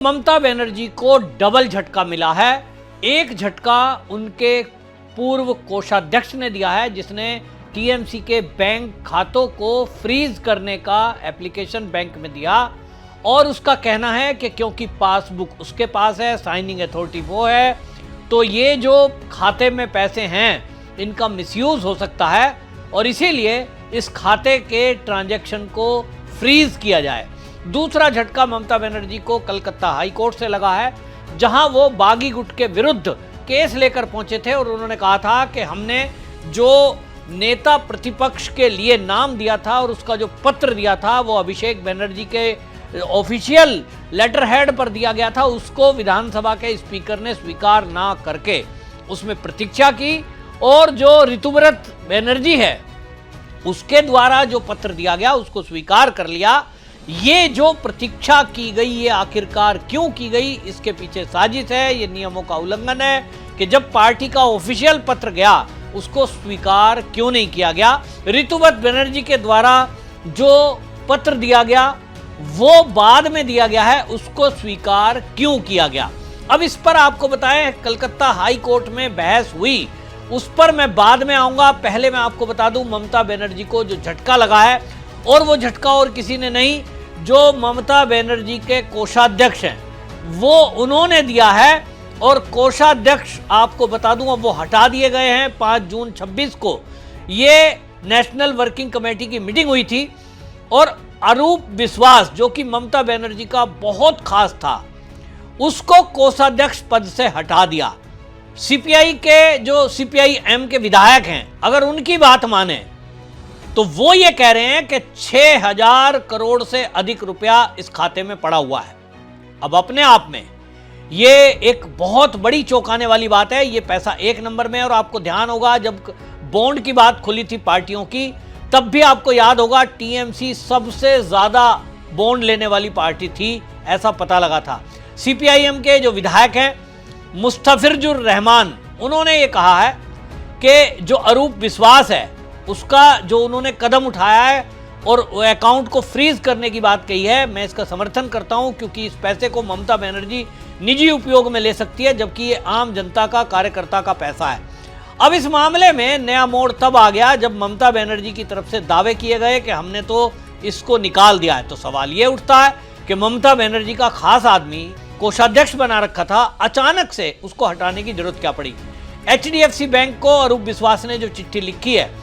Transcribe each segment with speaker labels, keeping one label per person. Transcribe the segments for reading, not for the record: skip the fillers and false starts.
Speaker 1: ममता बनर्जी को डबल झटका मिला है। एक झटका उनके पूर्व कोषाध्यक्ष ने दिया है, जिसने टीएमसी के बैंक खातों को फ्रीज करने का एप्लीकेशन बैंक में दिया और उसका कहना है कि क्योंकि पासबुक उसके पास है, साइनिंग अथॉरिटी वो है, तो ये जो खाते में पैसे हैं इनका मिसयूज हो सकता है और इसीलिए इस खाते के ट्रांजैक्शन को फ्रीज किया जाए। दूसरा झटका ममता बनर्जी को कलकत्ता हाई कोर्ट से लगा है, जहां वो बागी गुट के विरुद्ध केस लेकर पहुंचे थे और उन्होंने कहा था कि हमने जो नेता प्रतिपक्ष के लिए नाम दिया था और उसका जो पत्र दिया था वो अभिषेक बनर्जी के ऑफिशियल लेटर हेड पर दिया गया था, उसको विधानसभा के स्पीकर ने स्वीकार ना करके उसमें प्रतीक्षा की और जो ऋतुव्रत बनर्जी है उसके द्वारा जो पत्र दिया गया उसको स्वीकार कर लिया। ये जो प्रतीक्षा की गई ये आखिरकार क्यों की गई, इसके पीछे साजिश है, ये नियमों का उल्लंघन है कि जब पार्टी का ऑफिशियल पत्र गया उसको स्वीकार क्यों नहीं किया गया। ऋतुव्रत बनर्जी के द्वारा जो पत्र दिया गया वो बाद में दिया गया है, उसको स्वीकार क्यों किया गया। अब इस पर आपको बताएं कलकत्ता हाई कोर्ट में बहस हुई, उस पर मैं बाद में आऊंगा। पहले मैं आपको बता दूं ममता बनर्जी को जो झटका लगा है, और वो झटका और किसी ने नहीं, जो ममता बनर्जी के कोषाध्यक्ष हैं वो उन्होंने दिया है। और कोषाध्यक्ष आपको बता दूं अब वो हटा दिए गए हैं। 5 जून 26 को ये नेशनल वर्किंग कमेटी की मीटिंग हुई थी और अरूप विश्वास जो कि ममता बनर्जी का बहुत खास था उसको कोषाध्यक्ष पद से हटा दिया। सीपीआई के जो सीपीआई-एम के विधायक हैं, अगर उनकी बात माने तो वो ये कह रहे हैं कि 6000 करोड़ से अधिक रुपया इस खाते में पड़ा हुआ है। अब अपने आप में ये एक बहुत बड़ी चौंकाने वाली बात है। ये पैसा एक नंबर में, और आपको ध्यान होगा जब बॉन्ड की बात खुली थी पार्टियों की, तब भी आपको याद होगा टीएमसी सबसे ज्यादा बॉन्ड लेने वाली पार्टी थी, ऐसा पता लगा था। सीपीआई-एम के जो विधायक हैं मुस्तफिजुर रहमान, उन्होंने ये कहा है कि जो अरूप विश्वास है उसका जो उन्होंने कदम उठाया है और अकाउंट को फ्रीज करने की बात कही है, मैं इसका समर्थन करता हूं, क्योंकि इस पैसे को ममता बनर्जी निजी उपयोग में ले सकती है, जबकि ये आम जनता का, कार्यकर्ता का पैसा है। अब इस मामले में नया मोड़ तब आ गया जब ममता बनर्जी की तरफ से दावे किए गए कि हमने तो इसको निकाल दिया है। तो सवाल ये उठता है कि ममता बनर्जी का खास आदमी कोषाध्यक्ष बना रखा था, अचानक से उसको हटाने की जरूरत क्या पड़ी। एचडीएफसी बैंक को अरूप विश्वास ने जो चिट्ठी लिखी है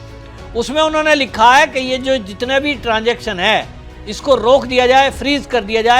Speaker 1: उसमें उन्होंने लिखा है कि ये जो जितने भी ट्रांजैक्शन है इसको रोक दिया जाए, फ्रीज कर दिया जाए।